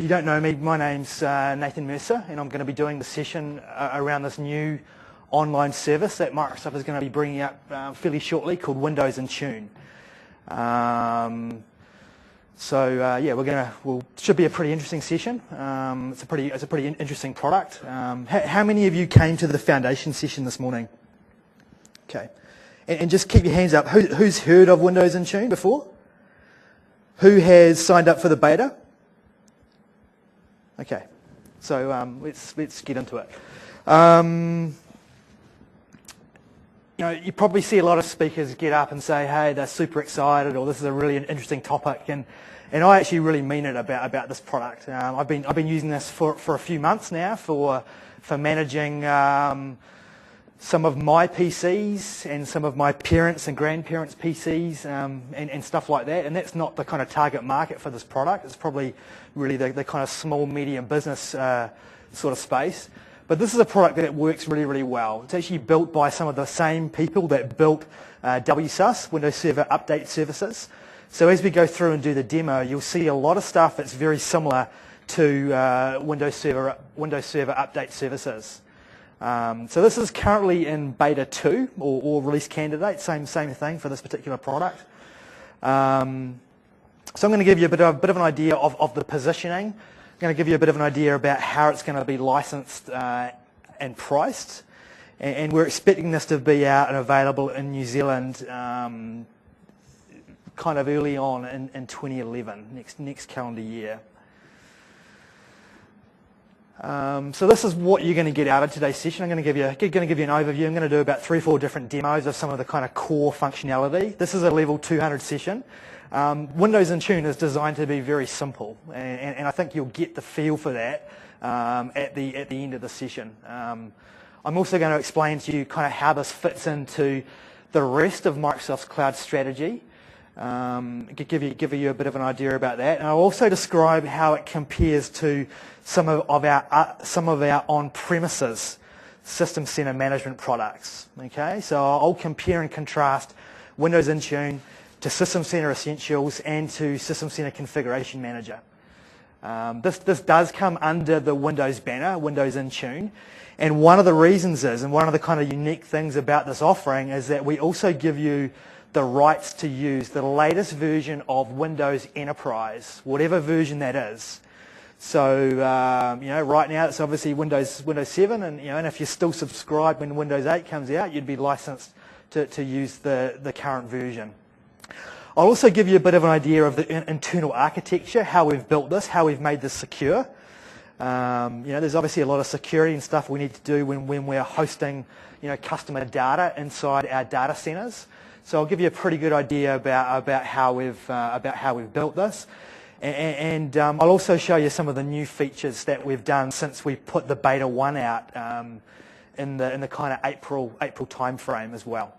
you don't know me, my name's Nathan Mercer, and I'm going to be doing the session around this new online service that Microsoft is going to be bringing up fairly shortly called Windows Intune. Should be a pretty interesting session. It's a pretty interesting product. How many of you came to the foundation session this morning? Okay, and just keep your hands up. Who's heard of Windows Intune before? Who has signed up for the beta? Okay, so let's get into it. You probably see a lot of speakers get up and say, "Hey, they're super excited," or "This is a really interesting topic," and I actually really mean it about this product. I've been using this for a few months now for managing some of my PCs and some of my parents' and grandparents' PCs and stuff like that. And that's not the kind of target market for this product. It's probably really the kind of small, medium business sort of space. But this is a product that works really, really well. It's actually built by some of the same people that built WSUS, Windows Server Update Services. So as we go through and do the demo, you'll see a lot of stuff that's very similar to Windows Server Update Services. So this is currently in beta 2 or release candidate, same thing for this particular product. So I'm going to give you a bit of an idea of the positioning. I'm going to give you a bit of an idea about how it's going to be licensed and priced. And we're expecting this to be out and available in New Zealand kind of early on in 2011, next calendar year. So this is what you're going to get out of today's session. I'm going to give you an overview. I'm going to do about 3 or 4 different demos of some of the kind of core functionality. This is a level 200 session. Windows Intune is designed to be very simple, and I think you'll get the feel for that at the end of the session. I'm also going to explain to you kind of how this fits into the rest of Microsoft's cloud strategy. Give you a bit of an idea about that, and I'll also describe how it compares to some of our on-premises System Center management products. Okay, so I'll compare and contrast Windows Intune to System Center Essentials and to System Center Configuration Manager. This does come under the Windows banner, Windows Intune, and one of the reasons is, and one of the kind of unique things about this offering is that we also give you the rights to use the latest version of Windows Enterprise, whatever version that is. So right now it's obviously Windows 7, and if you're still subscribed when Windows 8 comes out, you'd be licensed to use the current version. I'll also give you a bit of an idea of the internal architecture, how we've built this, how we've made this secure. There's obviously a lot of security and stuff we need to do when we're hosting customer data inside our data centers. So I'll give you a pretty good idea about how we've built this, and I'll also show you some of the new features that we've done since we put the beta 1 out in the kind of April timeframe as well.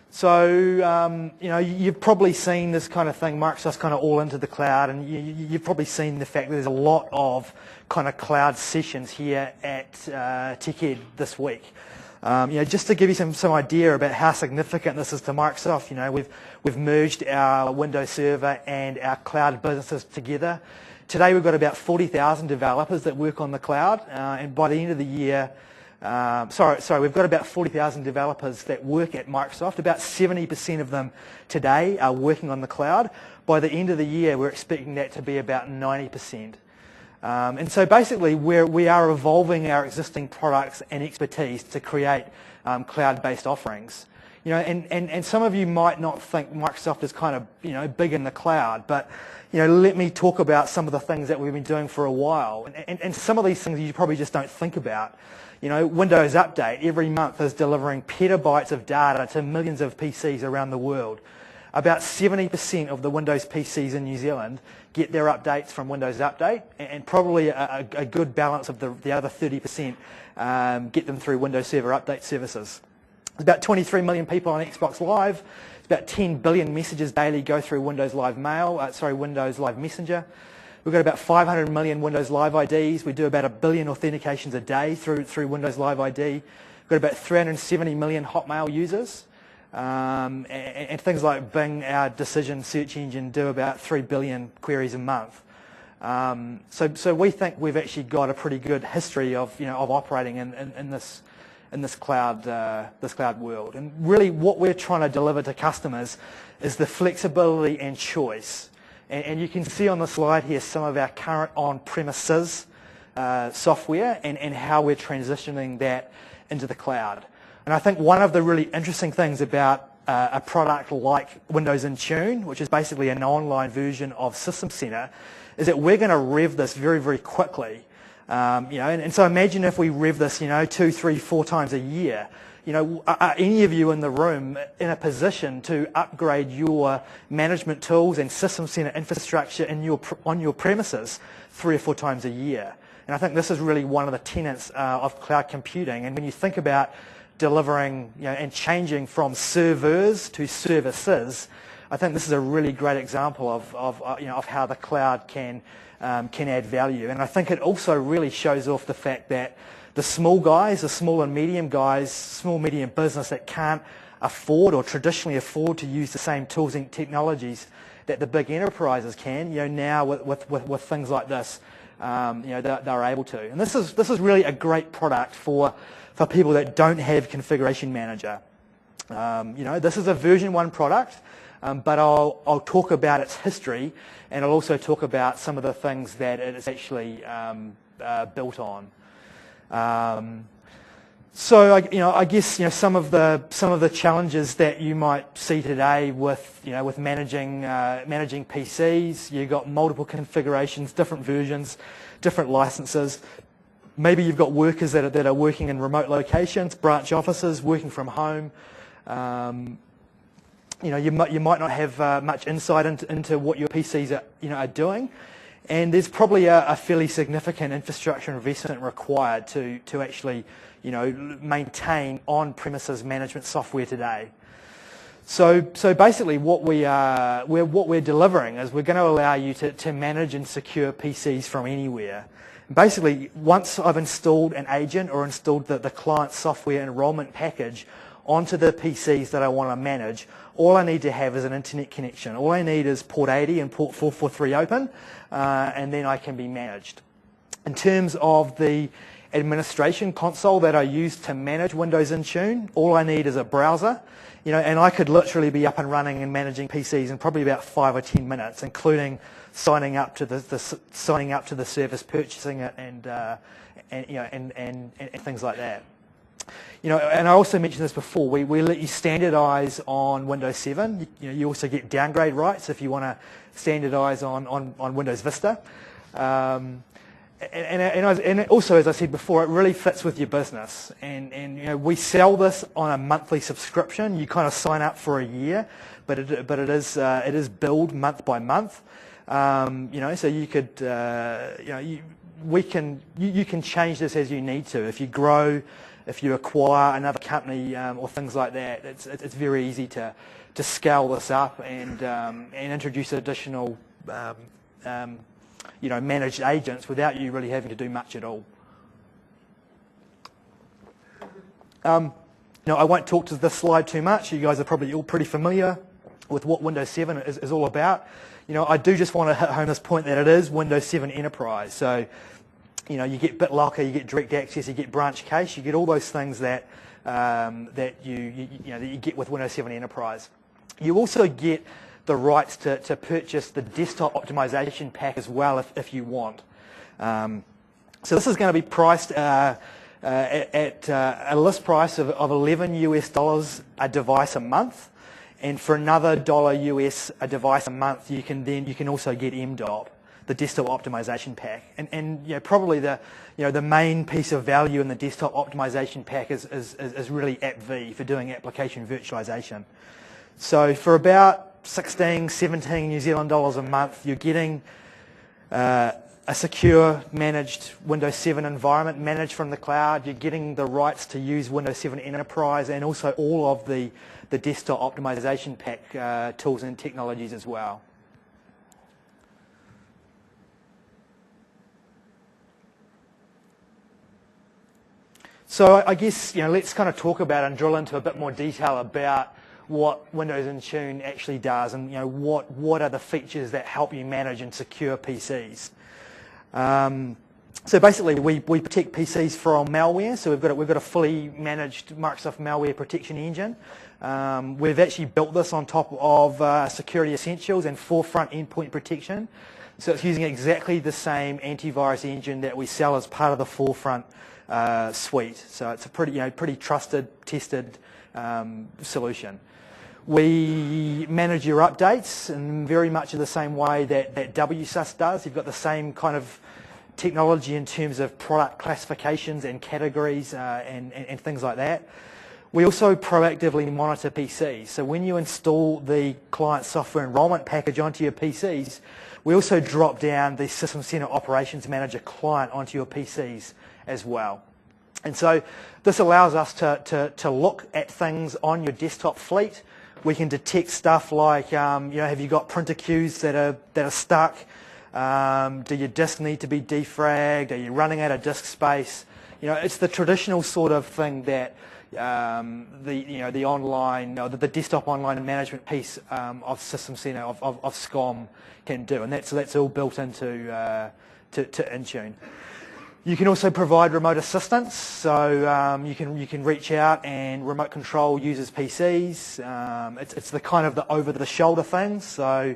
So you've probably seen this kind of thing. Microsoft's kind of all into the cloud, and you've probably seen the fact that there's a lot of kind of cloud sessions here at TechEd this week. Just to give you some idea about how significant this is to Microsoft, we've merged our Windows Server and our cloud businesses together. Today we've got about 40,000 developers that work on the cloud, and by the end of the year, we've got about 40,000 developers that work at Microsoft. About 70% of them today are working on the cloud. By the end of the year, we're expecting that to be about 90%. And so basically we are evolving our existing products and expertise to create cloud-based offerings. And some of you might not think Microsoft is kind of big in the cloud, but let me talk about some of the things that we've been doing for a while. And some of these things you probably just don't think about. Windows Update every month is delivering petabytes of data to millions of PCs around the world. About 70% of the Windows PCs in New Zealand get their updates from Windows Update, and probably a good balance of the other 30% get them through Windows Server Update Services. There's about 23 million people on Xbox Live. About 10 billion messages daily go through Windows Live Windows Live Messenger. We've got about 500 million Windows Live IDs. We do about 1 billion authentications a day through Windows Live ID. We've got about 370 million Hotmail users. And things like Bing, our decision search engine, do about 3 billion queries a month. So we think we've actually got a pretty good history of of operating in this cloud world. And really, what we're trying to deliver to customers is the flexibility and choice. And you can see on the slide here some of our current on-premises software and how we're transitioning that into the cloud. And I think one of the really interesting things about a product like Windows Intune, which is basically an online version of System Center, is that we're going to rev this very, very quickly. And so imagine if we rev this, 2, 3, 4 times a year. Are any of you in the room in a position to upgrade your management tools and System Center infrastructure on your premises 3 or 4 times a year? And I think this is really one of the tenets of cloud computing. And when you think about delivering and changing from servers to services, I think this is a really great example of how the cloud can add value. And I think it also really shows off the fact that the small guys, the small and medium guys, small medium business that can't afford or traditionally afford to use the same tools and technologies that the big enterprises can, now with things like this, they're able to. And this is really a great product for people that don't have Configuration Manager. This is a version 1 product, but I'll talk about its history, and I'll also talk about some of the things that it is actually built on. So I guess some of the challenges that you might see today with managing PCs. You've got multiple configurations, different versions, different licenses. Maybe you've got workers that are working in remote locations, branch offices, working from home. You might not have much insight into what your PCs are doing, and there's probably a fairly significant infrastructure investment required to actually maintain on-premises management software today. So basically, what we're delivering is we're going to allow you to manage and secure PCs from anywhere. Basically, once I've installed an agent or installed the client software enrollment package onto the PCs that I want to manage, all I need to have is an internet connection. All I need is port 80 and port 443 open, and then I can be managed. In terms of the administration console that I use to manage Windows Intune, all I need is a browser, and I could literally be up and running and managing PCs in probably about 5 or 10 minutes, including signing up to the service, purchasing it, and things like that. And I also mentioned this before. We let you standardize on Windows 7. You also get downgrade rights if you want to standardize on Windows Vista. And also, as I said before, it really fits with your business. And we sell this on a monthly subscription. You kind of sign up for a year, but it is billed month by month. So you could you can change this as you need to. If you grow, if you acquire another company or things like that, it's very easy to scale this up and introduce additional managed agents without you really having to do much at all. I won't talk to this slide too much. You guys are probably all pretty familiar with what Windows 7 is all about. I do just want to hit home this point that it is Windows 7 Enterprise. So, you get BitLocker, you get direct access, you get branch cache, you get all those things that you get with Windows 7 Enterprise. You also get the rights to purchase the desktop optimization pack as well if you want. So this is going to be priced at a list price of $11 a device a month, and for another $1 a device a month, you can also get MDOP, the desktop optimization pack, and probably the main piece of value in the desktop optimization pack is really AppV for doing application virtualization. So for about 16, 17 New Zealand dollars a month, you're getting a secure managed Windows 7 environment managed from the cloud. You're getting the rights to use Windows 7 Enterprise and also all of the desktop optimization pack tools and technologies as well. So I guess let's kind of talk about and drill into a bit more detail about what Windows Intune actually does, and what are the features that help you manage and secure PCs. So basically, we protect PCs from malware. So we've got a fully managed Microsoft malware protection engine. We've actually built this on top of Security Essentials and Forefront endpoint protection. So it's using exactly the same antivirus engine that we sell as part of the Forefront suite. So it's a pretty trusted, tested solution. We manage your updates in very much in the same way that WSUS does. You've got the same kind of technology in terms of product classifications and categories and things like that. We also proactively monitor PCs. So when you install the client software enrollment package onto your PCs, we also drop down the System Center Operations Manager client onto your PCs as well. And so this allows us to look at things on your desktop fleet. We can detect stuff like, have you got printer queues that are stuck? Do your disk need to be defragged? Are you running out of disk space? It's the traditional sort of thing that the online, the desktop online management piece of System Center of SCOM can do, and that's all built into to Intune. You can also provide remote assistance, so you can reach out and remote control users' PCs. It's the kind of the over-the-shoulder thing, so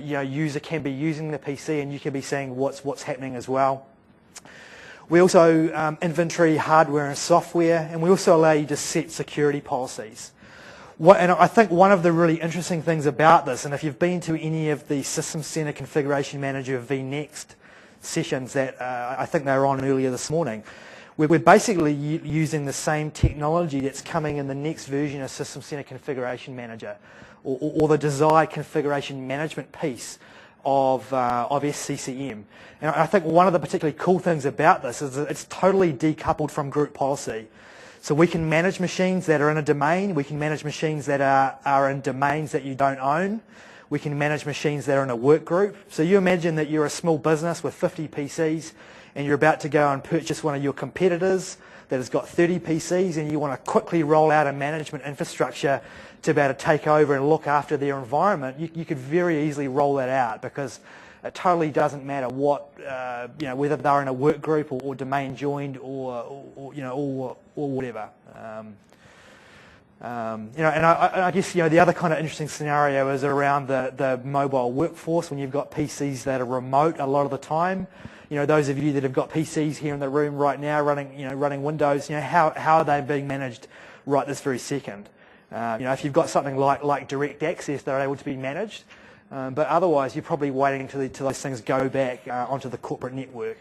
user can be using the PC and you can be seeing what's happening as well. We also inventory hardware and software, and we also allow you to set security policies. And I think one of the really interesting things about this, and if you've been to any of the System Center Configuration Manager vNext sessions that I think they were on earlier this morning, we're basically using the same technology that's coming in the next version of System Center Configuration Manager, or the desired configuration management piece of SCCM. And I think one of the particularly cool things about this is that it's totally decoupled from group policy. So we can manage machines that are in a domain, we can manage machines that are in domains that you don't own, we can manage machines that are in a work group. So you imagine that you're a small business with 50 PCs and you're about to go and purchase one of your competitors that has got 30 PCs, and you want to quickly roll out a management infrastructure to be able to take over and look after their environment. You could very easily roll that out, because it totally doesn't matter what, whether they're in a work group or domain joined or whatever. And I guess the other kind of interesting scenario is around the mobile workforce, when you've got PCs that are remote a lot of the time. Those of you that have got PCs here in the room right now running Windows, how are they being managed right this very second? If you've got something like direct access, they're able to be managed, but otherwise you're probably waiting until those things go back onto the corporate network.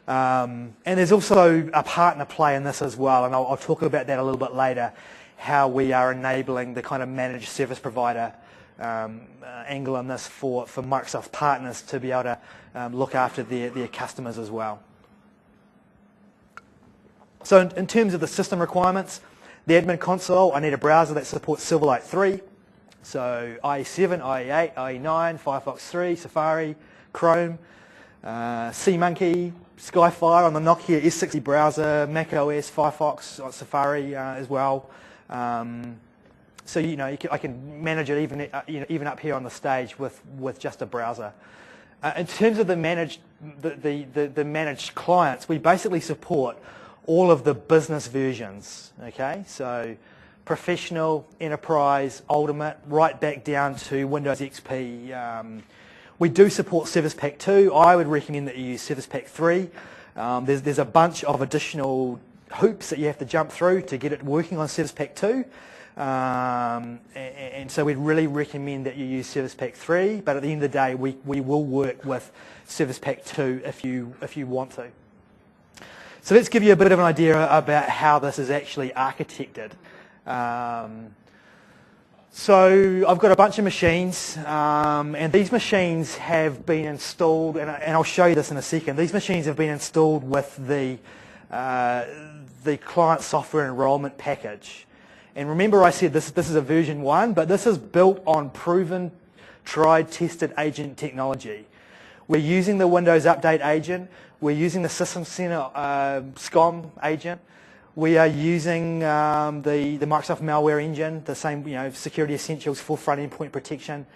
And there's also a partner play in this as well, and I'll talk about that a little bit later, how we are enabling the kind of managed service provider angle on this for Microsoft partners to be able to look after their customers as well. So in terms of the system requirements, the admin console, I need a browser that supports Silverlight 3, so IE7, IE8, IE9, Firefox 3, Safari, Chrome, SeaMonkey, Skyfire on the Nokia S60 browser, Mac OS, Firefox, Safari as well. So I can manage it even up here on the stage with just a browser. In terms of the managed clients, we basically support all of the business versions. Okay, so professional, enterprise, ultimate, right back down to Windows XP. We do support Service Pack 2. I would recommend that you use Service Pack 3. There's a bunch of additional hoops that you have to jump through to get it working on Service Pack 2. And so we'd really recommend that you use Service Pack 3, but at the end of the day we will work with Service Pack 2 if you want to. So let's give you a bit of an idea about how this is actually architected. So I've got a bunch of machines, and these machines have been installed, and I'll show you this in a second. These machines have been installed with the client software enrollment package. And remember I said this is a version 1, but this is built on proven, tried, tested agent technology. We're using the Windows Update agent, we're using the System Center SCOM agent, We are using the Microsoft malware engine, the same security essentials for front endpoint protection.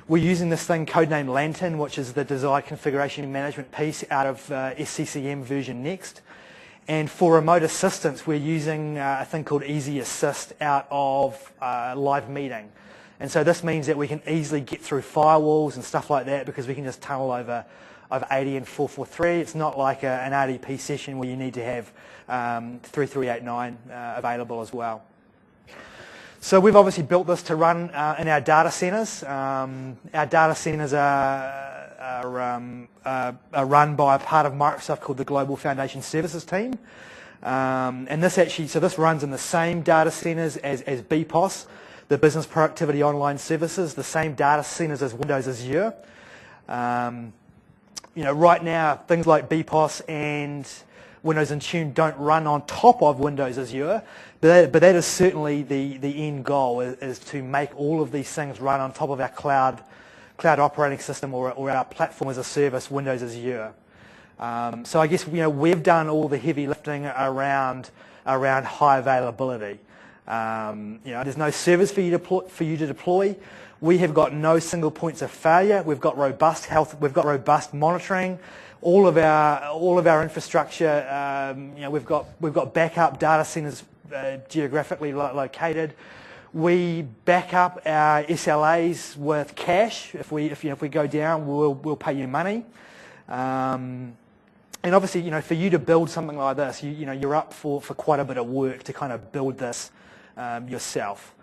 We're using this thing codenamed Lantern, which is the desired configuration management piece out of SCCM version Next. And for remote assistance, we're using a thing called Easy Assist out of Live Meeting. And so this means that we can easily get through firewalls and stuff like that because we can just tunnel over 80 and 443. It's not like an RDP session where you need to have 3389 available as well. So we've obviously built this to run in our data centers. Our data centers are run by a part of Microsoft called the Global Foundation Services team. And this runs in the same data centers as BPOS, the Business Productivity Online Services, the same data centers as Windows Azure. Right now, things like BPOS and Windows Intune don't run on top of Windows Azure, but that is certainly the end goal, is to make all of these things run on top of our cloud operating system or our platform as a service, Windows Azure. So I guess we've done all the heavy lifting around high availability. There's no service for you to deploy. We have got no single points of failure. We've got robust health. We've got robust monitoring. All of our infrastructure. We've got backup data centers geographically located. We back up our SLAs with cash. If we go down, we'll pay you money. And obviously, for you to build something like this, you're up for quite a bit of work to kind of build this yourself.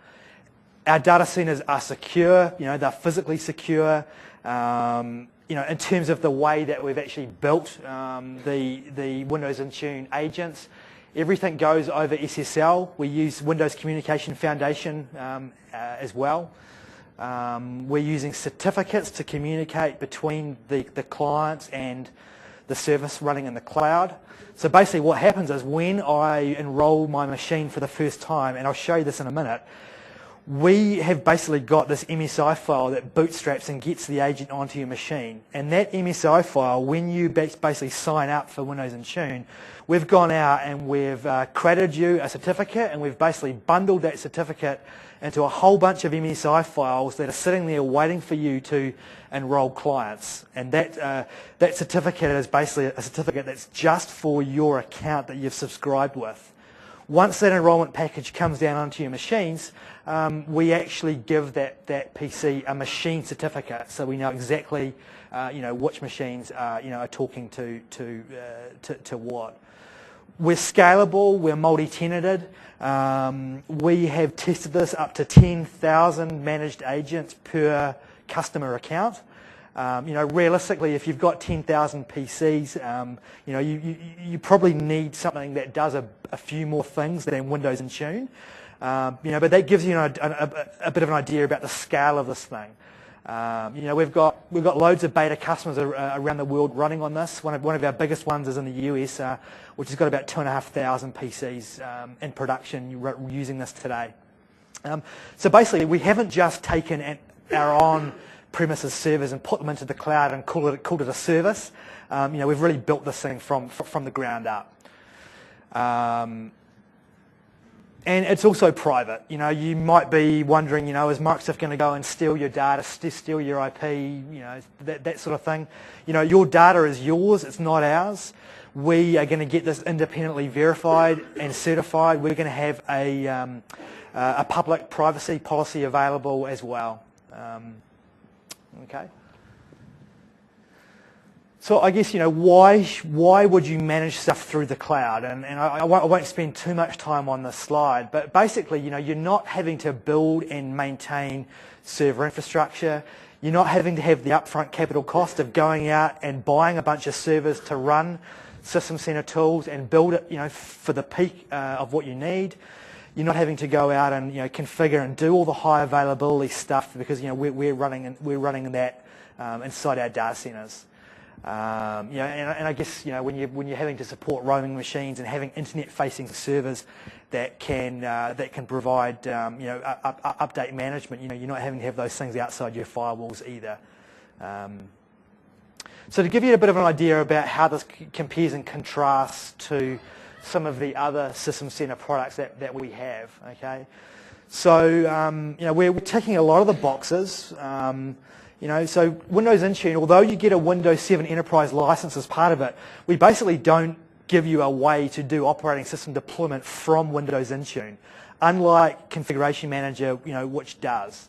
Our data centers are secure. They're physically secure. In terms of the way that we've actually built the Windows Intune agents, everything goes over SSL. We use Windows Communication Foundation as well. We're using certificates to communicate between the clients and the service running in the cloud. So basically what happens is when I enroll my machine for the first time, and I'll show you this in a minute, we have basically got this MSI file that bootstraps and gets the agent onto your machine. And that MSI file, when you basically sign up for Windows Intune, we've gone out and we've created you a certificate, and we've basically bundled that certificate into a whole bunch of MSI files that are sitting there waiting for you to enroll clients. And that certificate is basically a certificate that's just for your account that you've subscribed with. Once that enrollment package comes down onto your machines, we actually give that PC a machine certificate, so we know exactly which machines are talking to what. We're scalable. We're multi-tenanted. We have tested this up to 10,000 managed agents per customer account. Realistically, if you've got 10,000 PCs, you probably need something that does a few more things than Windows Intune. But that gives you a bit of an idea about the scale of this thing. We've got loads of beta customers around the world running on this. One of our biggest ones is in the US, which has got about 2,500 PCs in production using this today. So basically, we haven't just taken our on-premises servers and put them into the cloud and called it a service. We've really built this thing from the ground up. And it's also private. You might be wondering, is Microsoft going to go and steal your data, steal your IP, that sort of thing. Your data is yours, it's not ours. We are going to get this independently verified and certified. We're going to have a public privacy policy available as well. Okay. So I guess, why would you manage stuff through the cloud? And I won't spend too much time on this slide, but basically, you're not having to build and maintain server infrastructure. You're not having to have the upfront capital cost of going out and buying a bunch of servers to run System Center tools and build it, for the peak of what you need. You're not having to go out and configure and do all the high availability stuff because we're running that inside our data centers. And I guess when you're having to support roaming machines and having internet-facing servers that can provide update management, you're not having to have those things outside your firewalls either. So to give you a bit of an idea about how this compares and contrasts to some of the other System Center products that we have. Okay, so we're ticking a lot of the boxes. So Windows Intune, although you get a Windows 7 Enterprise license as part of it, we basically don't give you a way to do operating system deployment from Windows Intune, unlike Configuration Manager, which does.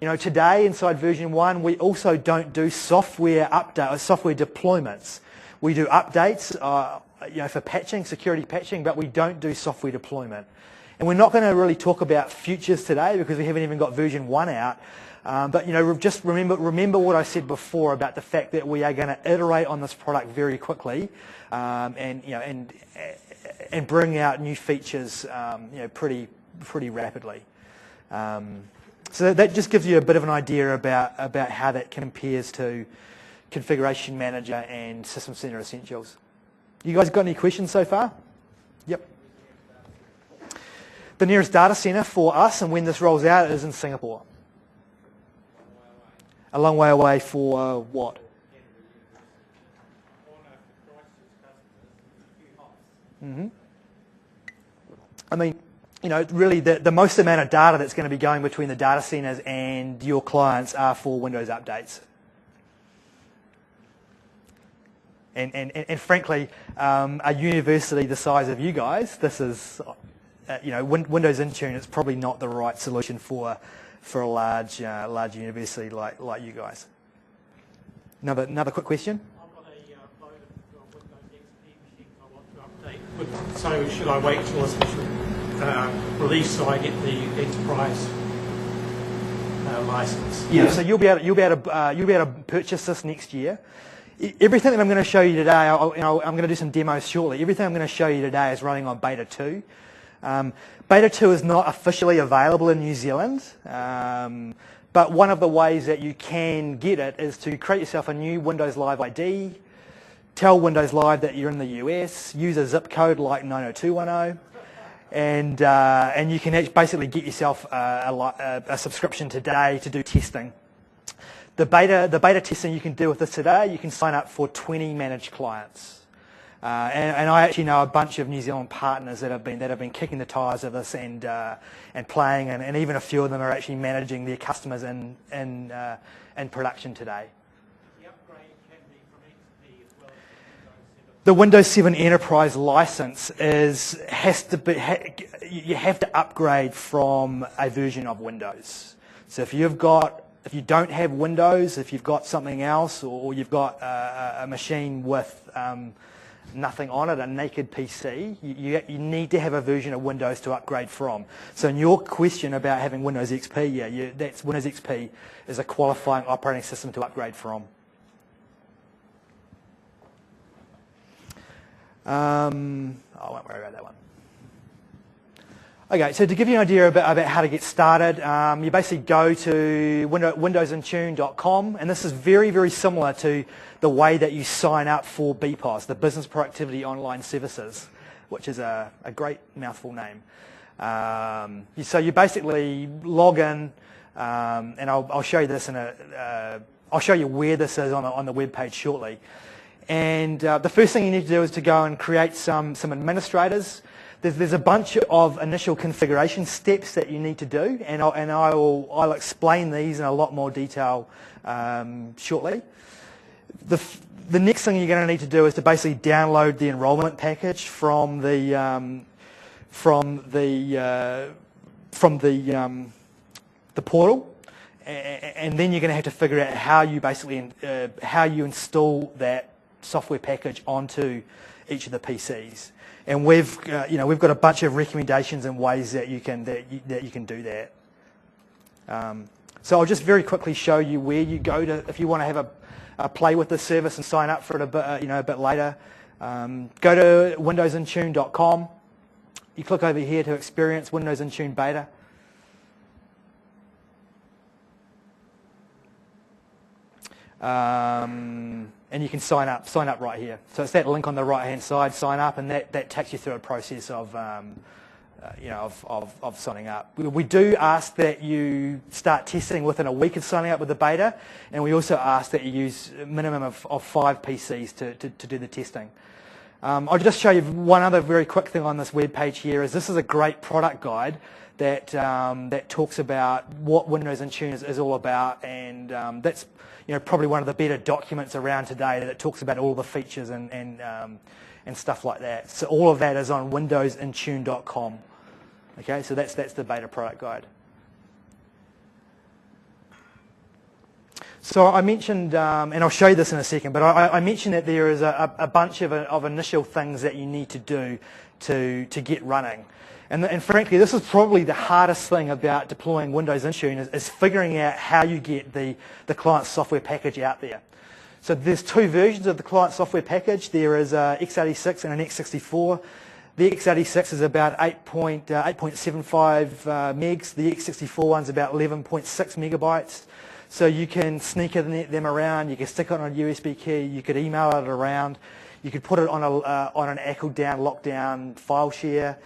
Today inside version 1, we also don't do software deployments. We do updates, for patching, security patching, but we don't do software deployment. And we're not going to really talk about futures today because we haven't even got version 1 out. But just remember what I said before about the fact that we are going to iterate on this product very quickly, and bring out new features, pretty rapidly. So that just gives you a bit of an idea about how that compares to Configuration Manager and System Center Essentials. You guys got any questions so far? Yep. The nearest data center for us, and when this rolls out, is in Singapore. A long way away for what? Mm-hmm. I mean, really the most amount of data that's going to be going between the data centers and your clients are for Windows updates. And frankly, a university the size of you guys, this is, Windows Intune is probably not the right solution for a large university like you guys. Another quick question. I've got a load of Windows XP machines I want to update. So should I wait till a special release so I get the enterprise license? Yeah. So you'll be able to purchase this next year. Everything that I'm going to show you today, I'm going to do some demos shortly. Everything I'm going to show you today is running on Beta 2. Beta 2 is not officially available in New Zealand, but one of the ways that you can get it is to create yourself a new Windows Live ID, tell Windows Live that you're in the US, use a zip code like 90210, and you can basically get yourself a subscription today to do testing. The beta testing you can do with this today, you can sign up for 20 managed clients. And I actually know a bunch of New Zealand partners that have been kicking the tires of this and playing, and even a few of them are actually managing their customers in production today. The upgrade can be from XP as well as The Windows 7 Enterprise license you have to upgrade from a version of Windows. So if you don't have Windows, if you've got something else, or you've got a machine with nothing on it, a naked PC, you need to have a version of Windows to upgrade from. So in your question about having Windows XP, that's Windows XP is a qualifying operating system to upgrade from. I won't worry about that one. Okay, so to give you an idea about how to get started, you basically go to windowsintune.com, and this is very, very similar to the way that you sign up for BPOS, the Business Productivity Online Services, which is a great mouthful name. So you basically log in, and I'll show you this I'll show you where this is on the web page shortly. And the first thing you need to do is to go and create some administrators. There's a bunch of initial configuration steps that you need to do, and I'll explain these in a lot more detail shortly. The next thing you're going to need to do is to basically download the enrollment package from the portal, and then you're going to have to figure out how you install that software package onto each of the PCs. And we've got a bunch of recommendations and ways that you can do that. So I'll just very quickly show you where you go to if you want to have a play with the service and sign up for it a bit later. Go to windowsintune.com. You click over here to experience Windows Intune Beta. And you can sign up right here. So it's that link on the right-hand side, sign up, and that takes you through a process of signing up. We do ask that you start testing within a week of signing up with the beta, and we also ask that you use a minimum of 5 PCs to do the testing. I'll just show you one other very quick thing on this web page here. Is this is a great product guide that that talks about what Windows Intune is all about, and that's probably one of the better documents around today that talks about all the features and stuff like that. So all of that is on windowsintune.com. Okay, so that's the beta product guide. So I mentioned, and I'll show you this in a second, but I mentioned that there is a bunch of initial things that you need to do to get running. And frankly, this is probably the hardest thing about deploying Windows Intune is figuring out how you get the client software package out there. So there's two versions of the client software package. There is x86 and an x64. The x86 is about 8.75 megs. The x64 one's about 11.6 megabytes. So you can sneak them around. You can stick it on a USB key. You could email it around. You could put it on an echo-down, lockdown file share.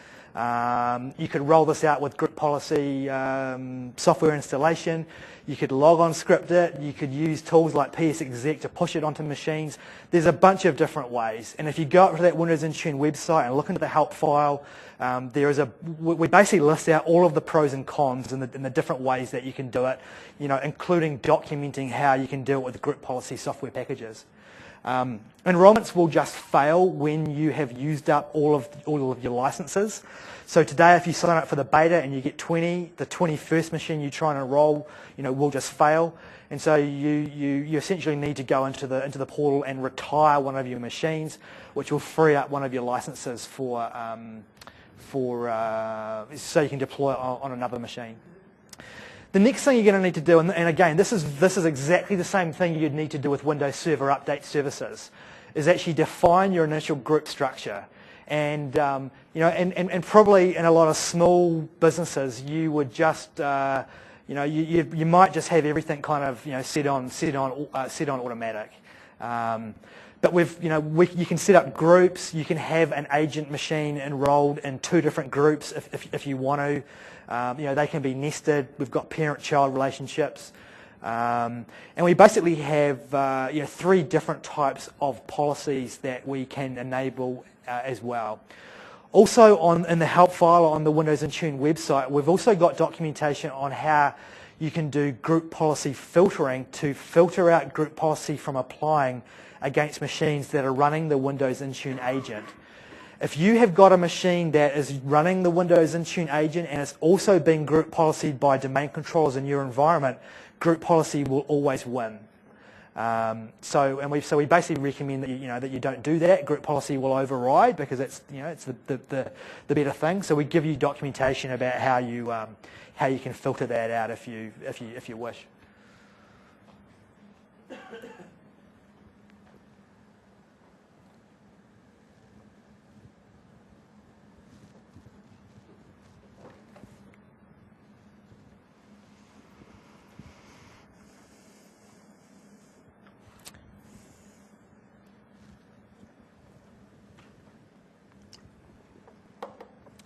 You could roll this out with group policy software installation. You could log on script it. You could use tools like PSExec to push it onto machines. There's a bunch of different ways. And if you go up to that Windows Intune website and look into the help file, we basically list out all of the pros and cons and the different ways that you can do it, including documenting how you can deal with group policy software packages. Enrollments will just fail when you have used up all of your licenses. So today, if you sign up for the beta and you get 20, the 21st machine you try and enroll, will just fail. And so you essentially need to go into the portal and retire one of your machines, which will free up one of your licenses so you can deploy it on another machine. The next thing you're going to need to do, and again, this is exactly the same thing you'd need to do with Windows Server Update Services, is actually define your initial group structure. And and probably in a lot of small businesses, you would just you might just have everything kind of set on automatic. But you can set up groups. You can have an agent machine enrolled in 2 different groups if you want to. They can be nested. We've got parent-child relationships, and we basically have 3 different types of policies that we can enable as well. Also, in the help file on the Windows Intune website, we've also got documentation on how you can do group policy filtering to filter out group policy from applying against machines that are running the Windows Intune agent. If you have got a machine that is running the Windows Intune agent and it's also being group policied by domain controllers in your environment, group policy will always win. So we basically recommend that you don't do that. Group policy will override because it's the better thing. So we give you documentation about how you can filter that out if you wish.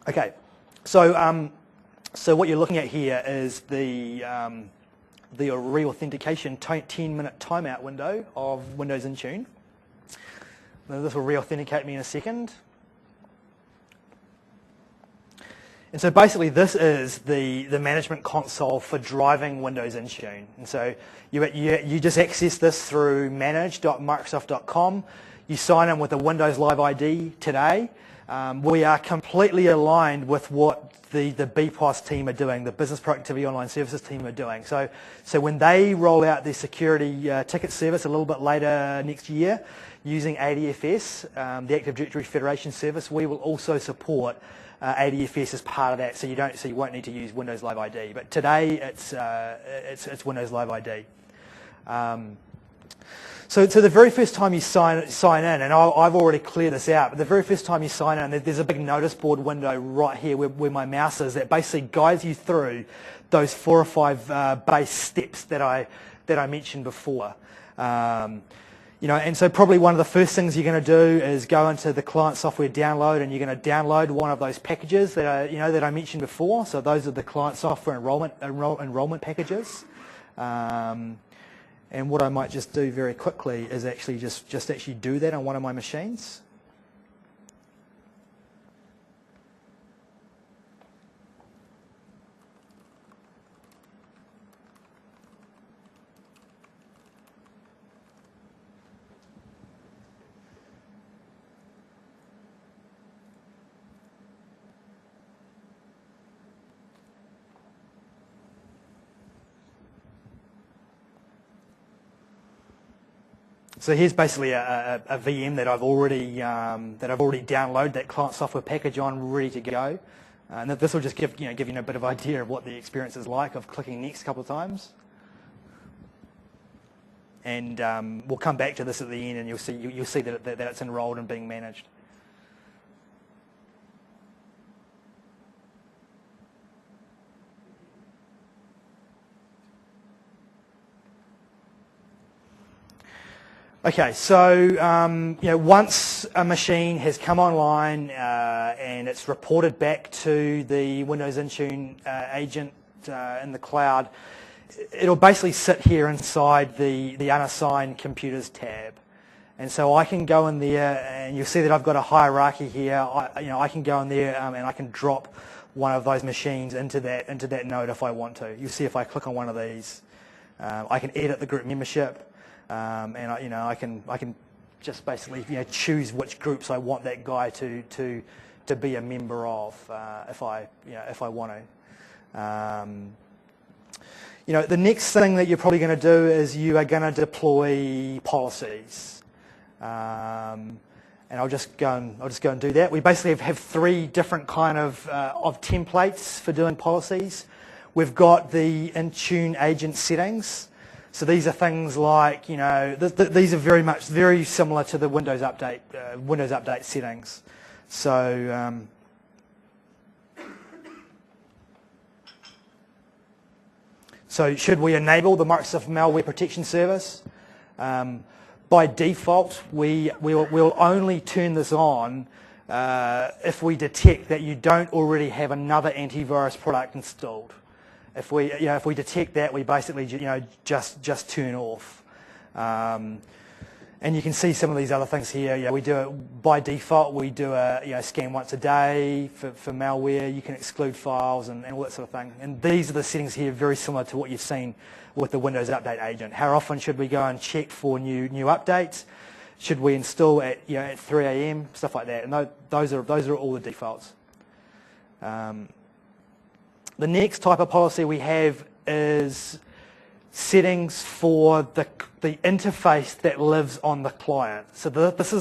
Okay, so what you're looking at here is the reauthentication 10-minute timeout window of Windows Intune. Now this will reauthenticate me in a second. And so basically this is the management console for driving Windows Intune. And so you just access this through manage.microsoft.com. You sign in with a Windows Live ID today. We are completely aligned with what the BPOS team are doing, the Business Productivity Online Services team are doing. So when they roll out their security ticket service a little bit later next year using ADFS, the Active Directory Federation service, we will also support ADFS as part of that. So you won't need to use Windows Live ID. But today it's Windows Live ID. So the very first time you sign in, and I've already cleared this out, but the very first time you sign in, there's a big notice board window right here where my mouse is that basically guides you through those 4 or 5 base steps that I mentioned before. And so probably one of the first things you're going to do is go into the client software download, and you're going to download one of those packages that I mentioned before. So those are the client software enrollment packages. And what I might just do very quickly is actually just actually do that on one of my machines. So here's basically a VM that I've already downloaded that client software package on, ready to go. And this will just give you a bit of idea of what the experience is like of clicking next a couple of times. And we'll come back to this at the end, and you'll see that it's enrolled and being managed. Okay, so once a machine has come online and it's reported back to the Windows Intune agent in the cloud, it'll basically sit here inside the unassigned computers tab. And so I can go in there, and you'll see that I've got a hierarchy here. I can go in there and I can drop one of those machines into that node if I want to. You'll see if I click on one of these, I can edit the group membership. And I can just basically choose which groups I want that guy to be a member of if I want to. The next thing that you're probably going to do is you are going to deploy policies, and I'll just go and do that. We basically have three different kind of templates for doing policies. We've got the Intune agent settings. So these are things like, these are very similar to the Windows Update settings. So should we enable the Microsoft Malware Protection Service? By default, we'll only turn this on if we detect that you don't already have another antivirus product installed. If we detect that, we basically just turn off. And you can see some of these other things here. We do it by default. We do a scan once a day for malware. You can exclude files and all that sort of thing. And these are the settings here, very similar to what you've seen with the Windows Update agent. How often should we go and check for new updates? Should we install at 3 a.m. stuff like that? And those are all the defaults. The next type of policy we have is settings for the interface that lives on the client. So this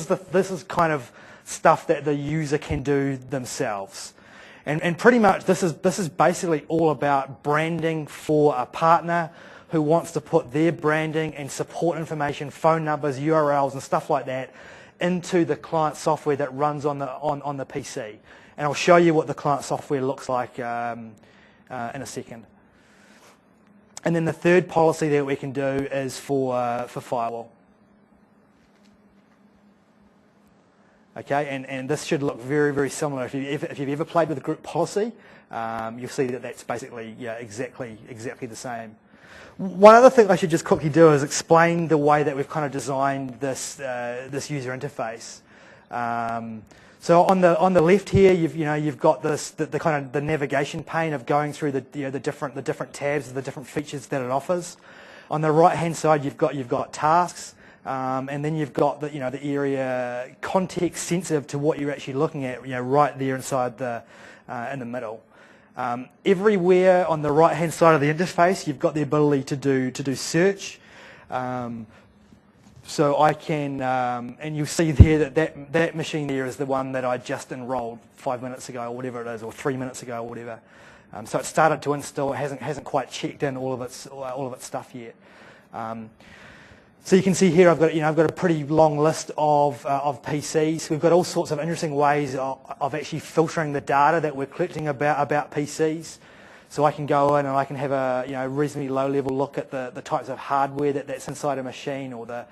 is kind of stuff that the user can do themselves, and pretty much this is basically all about branding for a partner who wants to put their branding and support information, phone numbers, URLs, and stuff like that into the client software that runs on the PC. And I'll show you what the client software looks like in a second. And then the third policy that we can do is for firewall. Okay, and this should look very, very similar. If you've ever played with a group policy, you'll see that that's basically exactly the same. One other thing I should just quickly do is explain the way that we've kind of designed this user interface. So on the left here, you've got the kind of the navigation pane of going through the different tabs, the different features that it offers. On the right hand side, you've got tasks, and then you've got the area context sensitive to what you're actually looking at, right there inside in the middle. Everywhere on the right hand side of the interface, you've got the ability to do search. So I can, and you'll see there that machine there is the one that I just enrolled 5 minutes ago, or whatever it is, or 3 minutes ago, or whatever. So it started to install. It hasn't quite checked in all of its stuff yet. So you can see here I've got a pretty long list of PCs. We've got all sorts of interesting ways of actually filtering the data that we're collecting about PCs. So I can go in and I can have a reasonably low level look at the types of hardware that's inside a machine, or the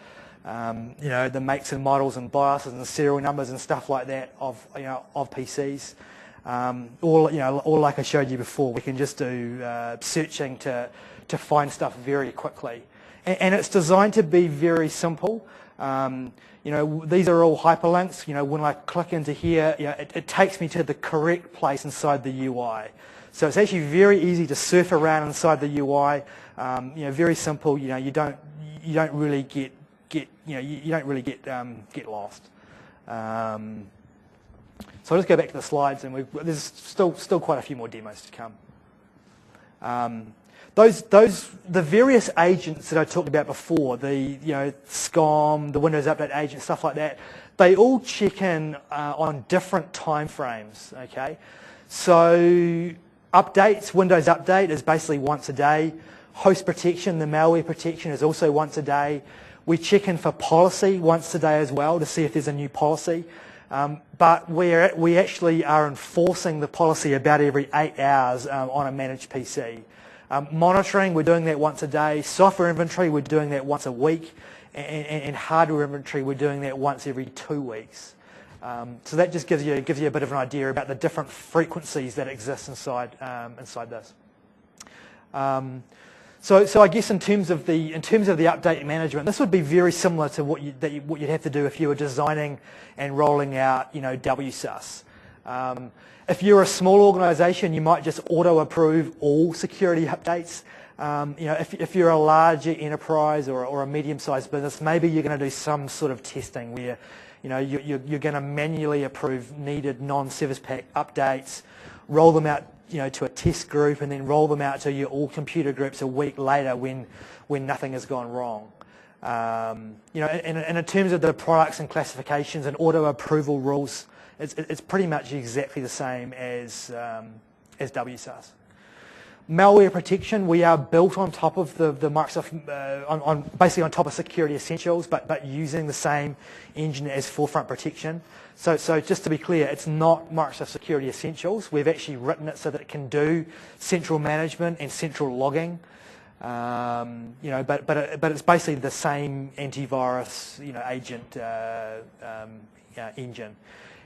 makes and models and BIOSes and serial numbers and stuff like that of PCs. Or like I showed you before, we can just do searching to find stuff very quickly. And it's designed to be very simple. These are all hyperlinks. When I click into here, it takes me to the correct place inside the UI. So it's actually very easy to surf around inside the UI. Very simple. You don't really get lost. So I'll just go back to the slides, and there's still quite a few more demos to come. The various agents that I talked about before, the SCOM, the Windows Update agent, stuff like that, they all check in on different time frames. Okay, so updates, Windows Update is basically once a day. Host protection, the malware protection, is also once a day. We check in for policy once a day as well to see if there's a new policy. But we actually are enforcing the policy about every 8 hours on a managed PC. Monitoring, we're doing that once a day. Software inventory, we're doing that once a week. And hardware inventory, we're doing that once every 2 weeks. So that just gives you a bit of an idea about the different frequencies that exist inside this. So I guess in terms of the update management, this would be very similar to what you'd have to do if you were designing and rolling out WSUS. If you're a small organisation, you might just auto-approve all security updates. If you're a larger enterprise or a medium-sized business, maybe you're going to do some sort of testing where you're going to manually approve needed non-service pack updates, roll them out to a test group, and then roll them out to your all computer groups a week later when nothing has gone wrong. And in terms of the products and classifications and auto approval rules, it's pretty much exactly the same as WSUS. Malware protection, we are built on top of the Microsoft, basically on top of Security Essentials, but using the same engine as Forefront Protection. So just to be clear, it's not Microsoft Security Essentials. We've actually written it so that it can do central management and central logging. But it's basically the same antivirus agent engine.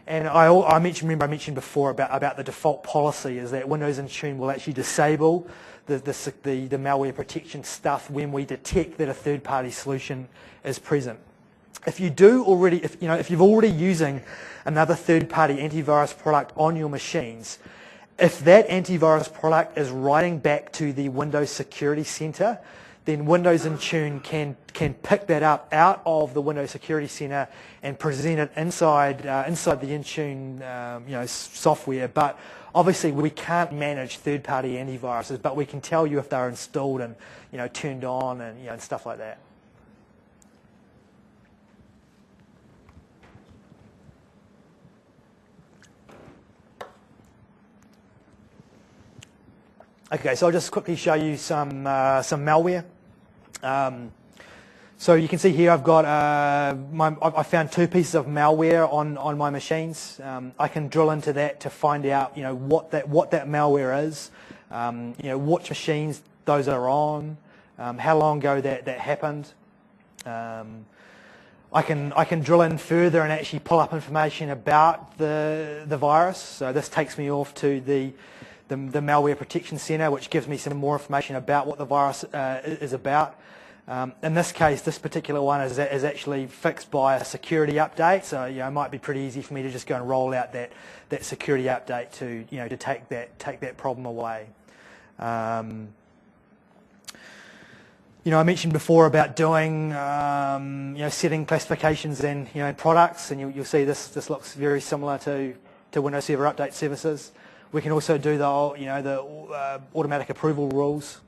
And I mentioned before about the default policy is that Windows Intune will actually disable the malware protection stuff when we detect that a third-party solution is present. If you've already using another third-party antivirus product on your machines, if that antivirus product is writing back to the Windows Security Center, then Windows Intune can pick that up out of the Windows Security Center and present it inside the Intune software. But obviously we can't manage third-party antiviruses, but we can tell you if they're installed and turned on and stuff like that. Okay, so I'll just quickly show you some malware. So you can see here I've got I found 2 pieces of malware on my machines. I can drill into that to find out what that malware is, what machines those are on, how long ago that happened. I can drill in further and actually pull up information about the virus. So this takes me off to the Malware Protection Center, which gives me some more information about what the virus is about. In this case, this particular one is actually fixed by a security update, so it might be pretty easy for me to just go and roll out that security update to take that problem away. I mentioned before about doing setting classifications in products, and you'll see this looks very similar to Windows Server Update services. We can also do the automatic approval rules.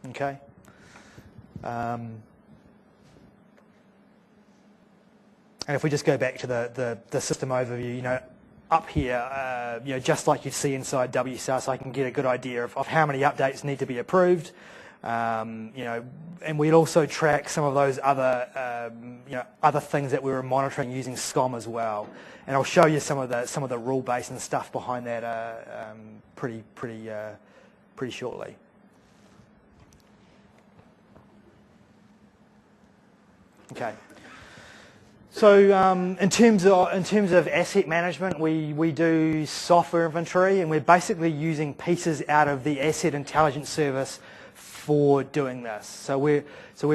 Okay. And if we just go back to the system overview, up here, just like you see inside WSUS, I can get a good idea of how many updates need to be approved. And we'd also track some of those other things that we were monitoring using SCOM as well. And I'll show you some of the rule base and stuff behind that pretty shortly. Okay. So in terms of asset management, we do software inventory, and we're basically using pieces out of the Asset Intelligence Service for doing this. So we're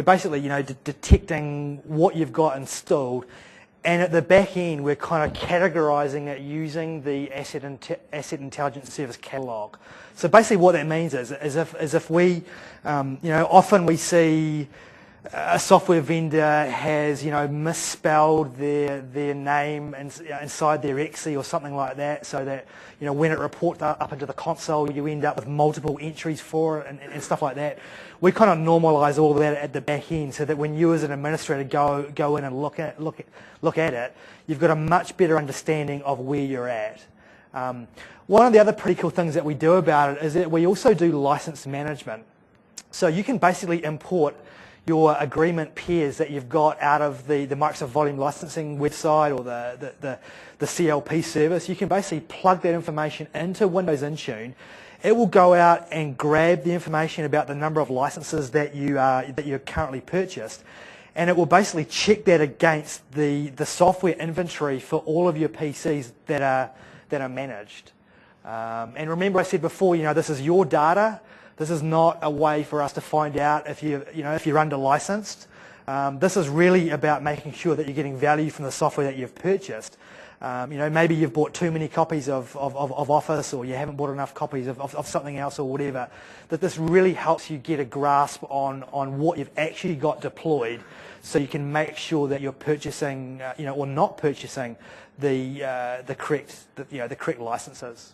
basically detecting what you've got installed And at the back end, we're kind of categorizing it using the Asset Intelligence Service catalog. So basically what that means is if we, often we see a software vendor has, misspelled their name inside their exe or something like that, so that, when it reports up into the console, you end up with multiple entries for it and stuff like that. We kind of normalize all of that at the back end, so that when you as an administrator go in and look at it, you've got a much better understanding of where you're at. One of the other pretty cool things that we do about it is that we also do license management. So you can basically import your agreement pairs that you've got out of the Microsoft Volume Licensing website or the CLP service. You can basically plug that information into Windows Intune. It will go out and grab the information about the number of licenses that you've currently purchased, and it will basically check that against the software inventory for all of your PCs that are managed. And remember, I said before, this is your data. This is not a way for us to find out if you're under licensed. This is really about making sure that you're getting value from the software that you've purchased. Maybe you've bought too many copies of Office, or you haven't bought enough copies of something else or whatever. That this really helps you get a grasp on what you've actually got deployed, so you can make sure that you're purchasing, or not purchasing the correct licenses.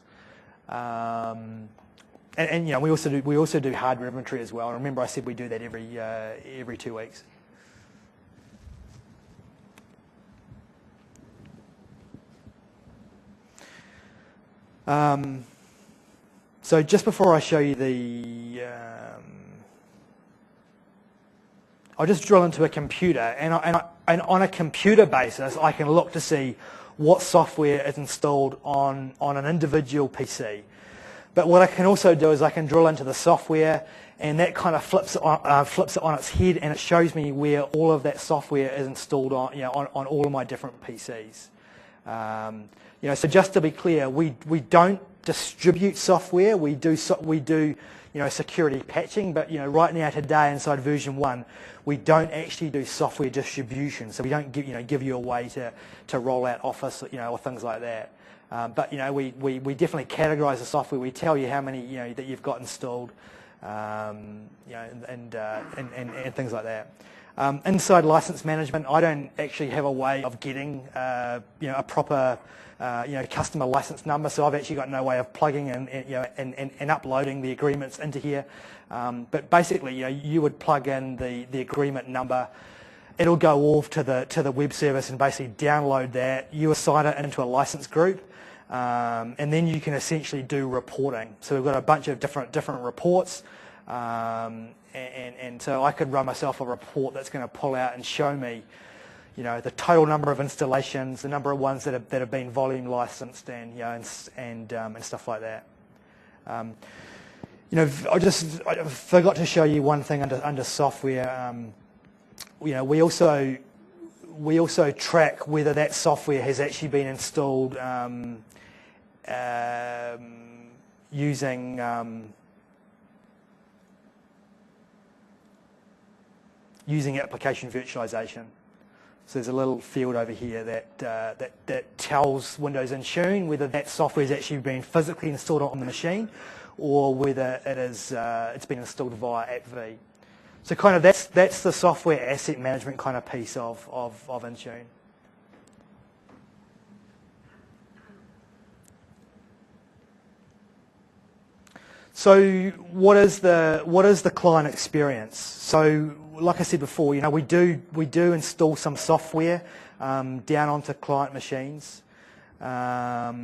And we also do hardware inventory as well. Remember, I said we do that every 2 weeks. So just before I show you I'll just drill into a computer, and on a computer basis, I can look to see what software is installed on an individual PC. But what I can also do is I can drill into the software, and that kind of flips it on its head, and it shows me where all of that software is installed on all of my different PCs. So just to be clear, we don't distribute software. We do security patching, but right now today inside version 1, we don't actually do software distribution. So we don't give you a way to roll out Office, or things like that. But we definitely categorize the software. We tell you how many that you've got installed, and things like that. Inside license management, I don't actually have a way of getting a proper customer license number. So I've actually got no way of plugging and uploading the agreements into here. But basically, you would plug in the agreement number. It'll go off to the web service and basically download that. You assign it into a license group. And then you can essentially do reporting. So we've got a bunch of different reports, and so I could run myself a report that's going to pull out and show me, the total number of installations, the number of ones that have been volume licensed, and and stuff like that. I forgot to show you one thing under software. We also track whether that software has actually been installed using application virtualization. So there's a little field over here that tells Windows Intune whether that software has actually been physically installed on the machine, or whether it's been installed via AppV. So kind of that's the software asset management kind of piece of Intune. So what is the client experience? So like I said before, we do install some software down onto client machines, so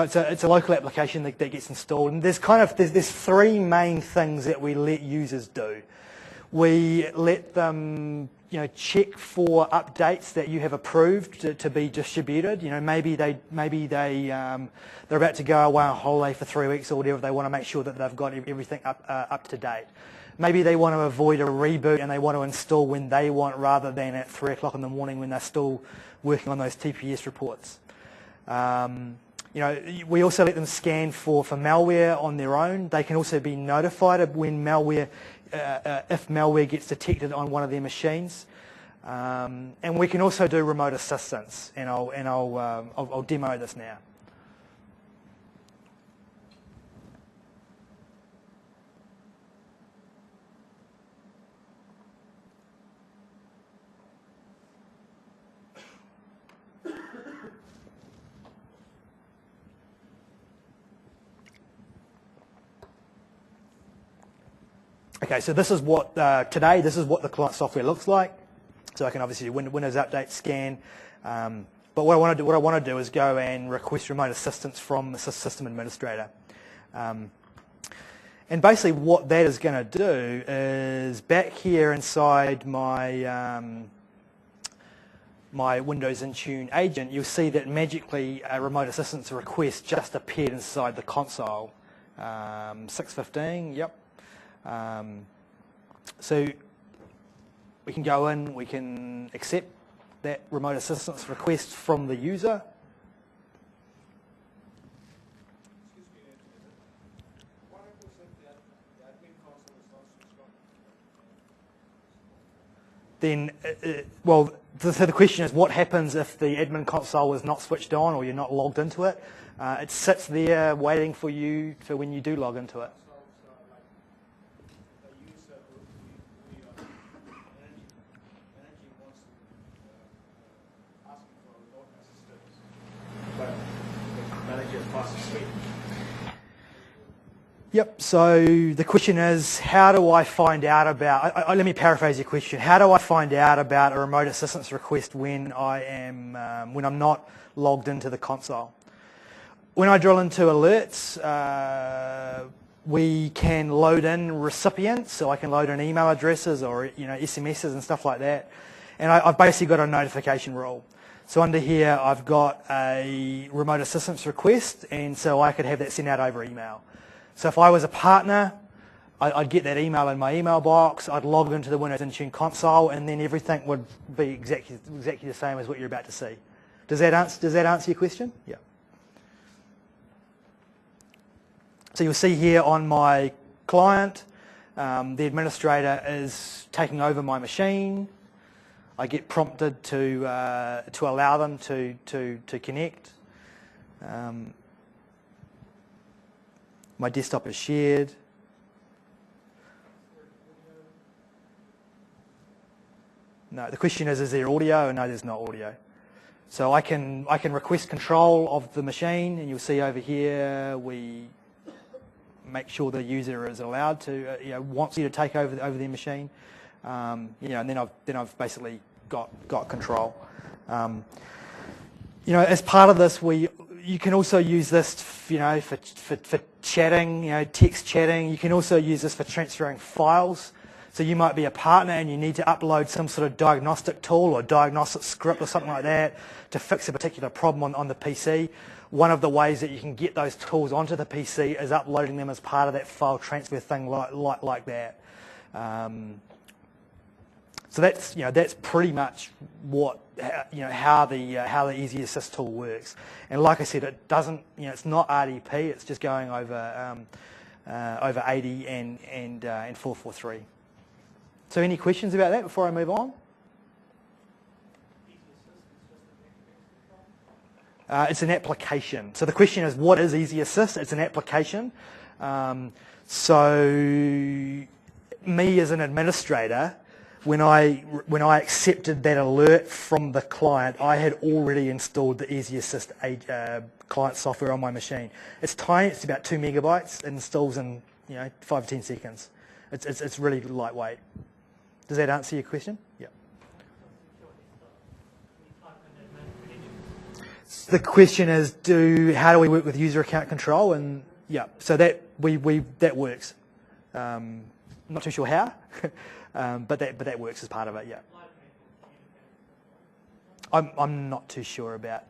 it's a local application that gets installed, and there's three main things that we let users do. We let them check for updates that you have approved to be distributed. Maybe they're about to go away on holiday for 3 weeks or whatever. They want to make sure that they've got everything up to date. Maybe they want to avoid a reboot and they want to install when they want, rather than at 3 o'clock in the morning when they're still working on those TPS reports. We also let them scan for malware on their own. They can also be notified of when malware if malware gets detected on one of their machines. And we can also do remote assistance, and I'll demo this now. Okay, so this is what today. This is what the client software looks like. So I can obviously do Windows Update, scan. But what I want to do is go and request remote assistance from the system administrator. And basically, what that is going to do is back here inside my my Windows Intune agent, you'll see that magically a remote assistance request just appeared inside the console. 615. Yep. So we can go in, we can accept that remote assistance request from the user. Then, well, so the question is, what happens if the admin console is not switched on or you're not logged into it? It sits there waiting for you for when you do log into it. Yep, so the question is, how do I find out about, let me paraphrase your question, how do I find out about a remote assistance request when when I'm not logged into the console? When I drill into alerts, we can load in recipients, so I can load in email addresses or SMSs and stuff like that, and I've basically got a notification rule. So under here I've got a remote assistance request, and so I could have that sent out over email. So if I was a partner, I'd get that email in my email box, I'd log into the Windows Intune console, and then everything would be exactly the same as what you're about to see. Does that answer your question? Yeah. So you'll see here on my client, the administrator is taking over my machine. I get prompted to allow them to connect. My desktop is shared. No, the question is there audio? No, there's not audio. So I can request control of the machine, and you'll see over here we make sure the user is allowed to, wants you to take over their machine, and then I've basically got control. As part of this, you can also use this, for chatting, text chatting. You can also use this for transferring files. So you might be a partner and you need to upload some sort of diagnostic tool or diagnostic script or something like that to fix a particular problem on the PC. One of the ways that you can get those tools onto the PC is uploading them as part of that file transfer thing like that. So that's pretty much how the Easy Assist tool works. And like I said, it doesn't, it's not RDP. It's just going over 80 and 443. So any questions about that before I move on? It's an application. So the question is, what is Easy Assist? It's an application. So me as an administrator, when I accepted that alert from the client, I had already installed the Easy Assist client software on my machine. It's tiny. It's about 2 megabytes. It installs in 5 to 10 seconds. It's really lightweight. Does that answer your question? Yeah. The question is, how do we work with user account control? And yeah, so that works. Not too sure how, but that works as part of it. Yeah. I'm not too sure about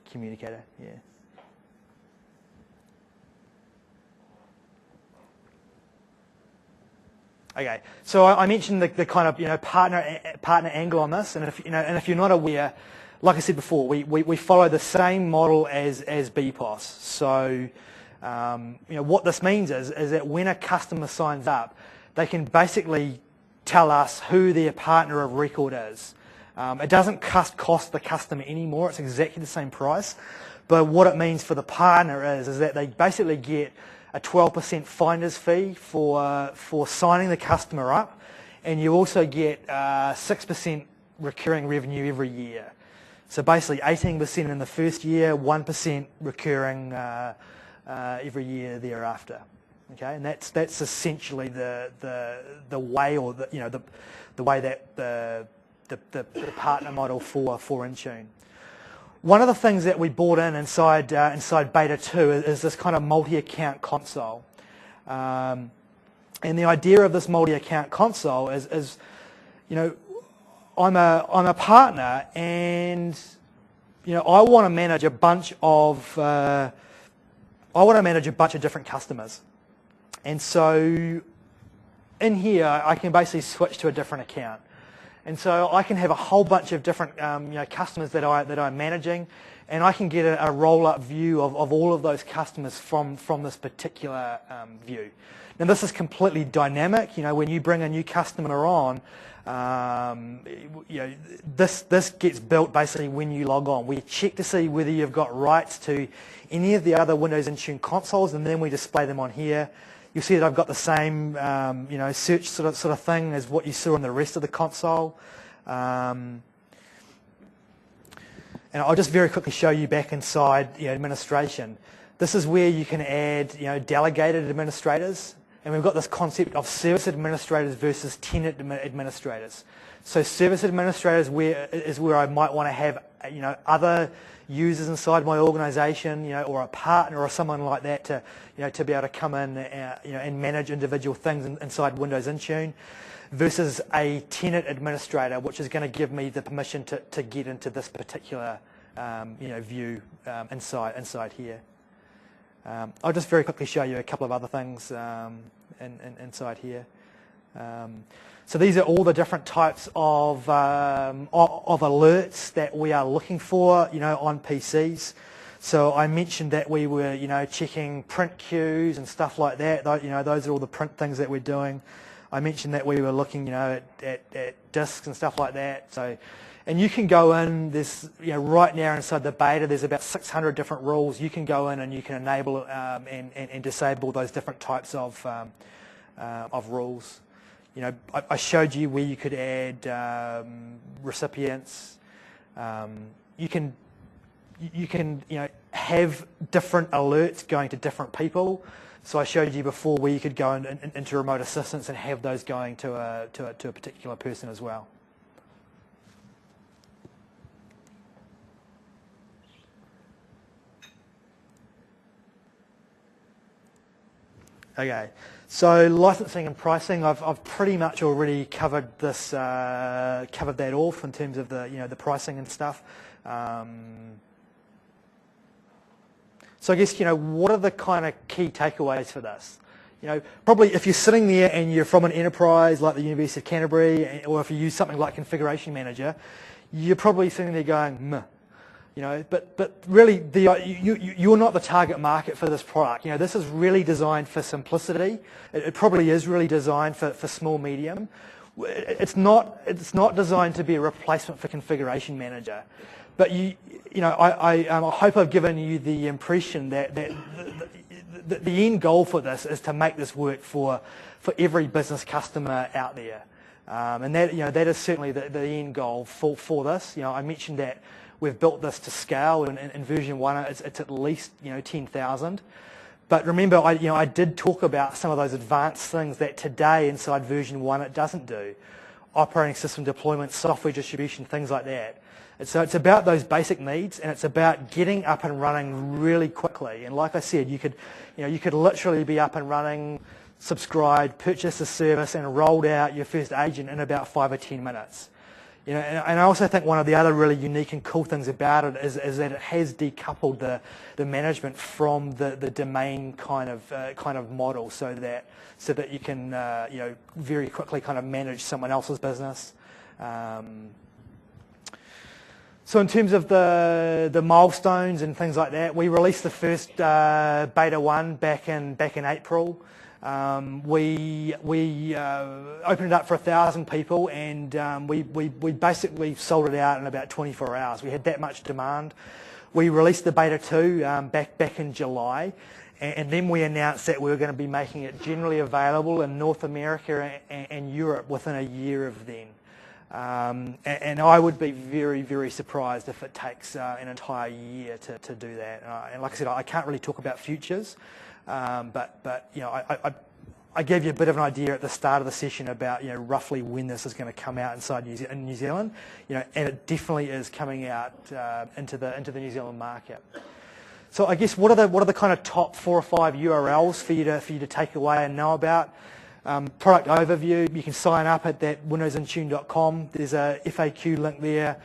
communicator. Yeah. Okay, so I mentioned the kind of partner angle on this, and if you're not aware, like I said before, we follow the same model as BPOS. So what this means is that when a customer signs up, they can basically tell us who their partner of record is. It doesn't cost the customer anymore. It's exactly the same price. But what it means for the partner is that they basically get a 12% finder's fee for signing the customer up, and you also get 6% recurring revenue every year. So basically 18% in the first year, 1% recurring every year thereafter. Okay, and that's essentially the way, or the way that the partner model for Intune. One of the things that we brought in inside Beta 2 is this kind of multi-account console. And the idea of this multi-account console is I'm a partner, and I want to manage a bunch of different customers. And so in here, I can basically switch to a different account. And so I can have a whole bunch of different customers that I'm managing, and I can get a roll-up view of all of those customers from this particular view. Now this is completely dynamic. When you bring a new customer on, this gets built basically when you log on. We check to see whether you've got rights to any of the other Windows Intune consoles, and then we display them on here. You'll see that I've got the same search sort of thing as what you saw on the rest of the console. And I'll just very quickly show you back inside administration. This is where you can add delegated administrators, and we've got this concept of service administrators versus tenant administrators. So service administrators is where I might want to have other users inside my organisation, or a partner or someone like that to be able to come in and manage individual things inside Windows Intune, versus a tenant administrator, which is going to give me the permission to get into this particular view inside here. I'll just very quickly show you a couple of other things inside here. So these are all the different types of alerts that we are looking for, on PCs. So I mentioned that we were, checking print queues and stuff like that. Those are all the print things that we're doing. I mentioned that we were looking, at disks and stuff like that. So, and you can go in. There's, right now inside the beta, there's about 600 different rules. You can go in and you can enable and disable those different types of rules. I showed you where you could add recipients. You can have different alerts going to different people. So I showed you before where you could go into remote assistance and have those going to a particular person as well. Okay, so licensing and pricing, I've pretty much already covered this, covered that off in terms of the pricing and stuff. So I guess what are the kind of key takeaways for this? Probably if you're sitting there and you're from an enterprise like the University of Canterbury, or if you use something like Configuration Manager, you're probably sitting there going, meh. But really, you're not the target market for this product. This is really designed for simplicity. It probably is really designed for small medium. It's not designed to be a replacement for Configuration Manager. But I hope I've given you the impression that the end goal for this is to make this work for every business customer out there, and that is certainly the end goal for this. I mentioned that we've built this to scale, and in version 1 it's at least 10,000. But remember, I did talk about some of those advanced things that today inside version 1 it doesn't do. Operating system deployment, software distribution, things like that. And so it's about those basic needs, and it's about getting up and running really quickly. And like I said, you could literally be up and running, subscribed, purchased a service, and rolled out your first agent in about 5 or 10 minutes. And I also think one of the other really unique and cool things about it is that it has decoupled the management from the domain kind of model, so that you can very quickly kind of manage someone else's business. So in terms of the milestones and things like that, we released the first beta 1 back in April. We opened it up for 1,000 people, and we basically sold it out in about 24 hours. We had that much demand. We released the beta 2 back in July, and then we announced that we were going to be making it generally available in North America and Europe within a year of then. And I would be very, very surprised if it takes an entire year to do that. And like I said, I can't really talk about futures, but you know, I gave you a bit of an idea at the start of the session about, you know, roughly when this is going to come out in New Zealand, you know, and it definitely is coming out into the New Zealand market. So I guess what are the kind of top 4 or 5 URLs for you to take away and know about? Product overview. You can sign up at that windowsintune.com. There's a FAQ link there.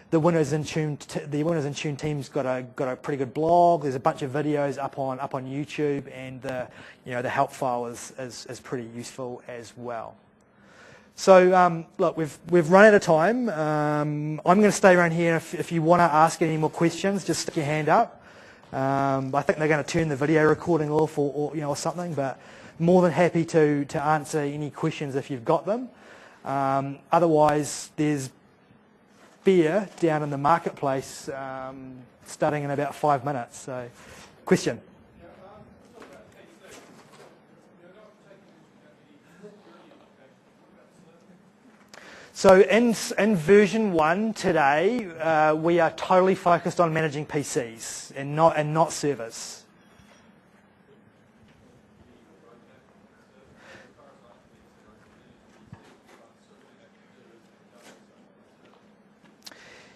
The Windows Intune team's got a pretty good blog. There's a bunch of videos up on YouTube, and the help file is pretty useful as well. So look, we've run out of time. I'm going to stay around here. If you want to ask any more questions, just stick your hand up. I think they're going to turn the video recording off or something, but more than happy to answer any questions if you've got them. Otherwise, there's beer down in the marketplace starting in about 5 minutes. So, question? So in version 1 today, we are totally focused on managing PCs and not servers.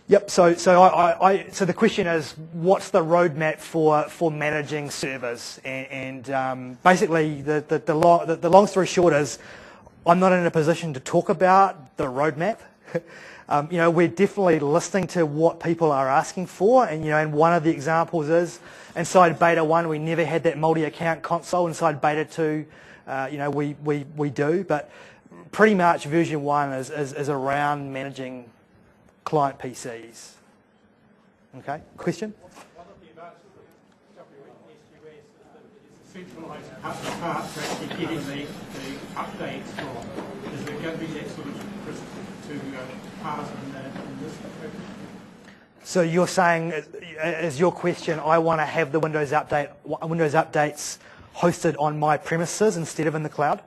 Yep. So the question is, what's the roadmap for managing servers? And basically, the long story short is, I'm not in a position to talk about the roadmap. We're definitely listening to what people are asking for, and one of the examples is inside beta 1 we never had that multi-account console. Inside beta 2, we do, but pretty much version 1 is around managing client PCs. Okay, question? One of the advantages of WSUS is that it's a centralised part for actually getting the updates from. Is there going to be that sort of risk to pass in this? So you're saying, as your question, I want to have the Windows updates hosted on my premises instead of in the cloud?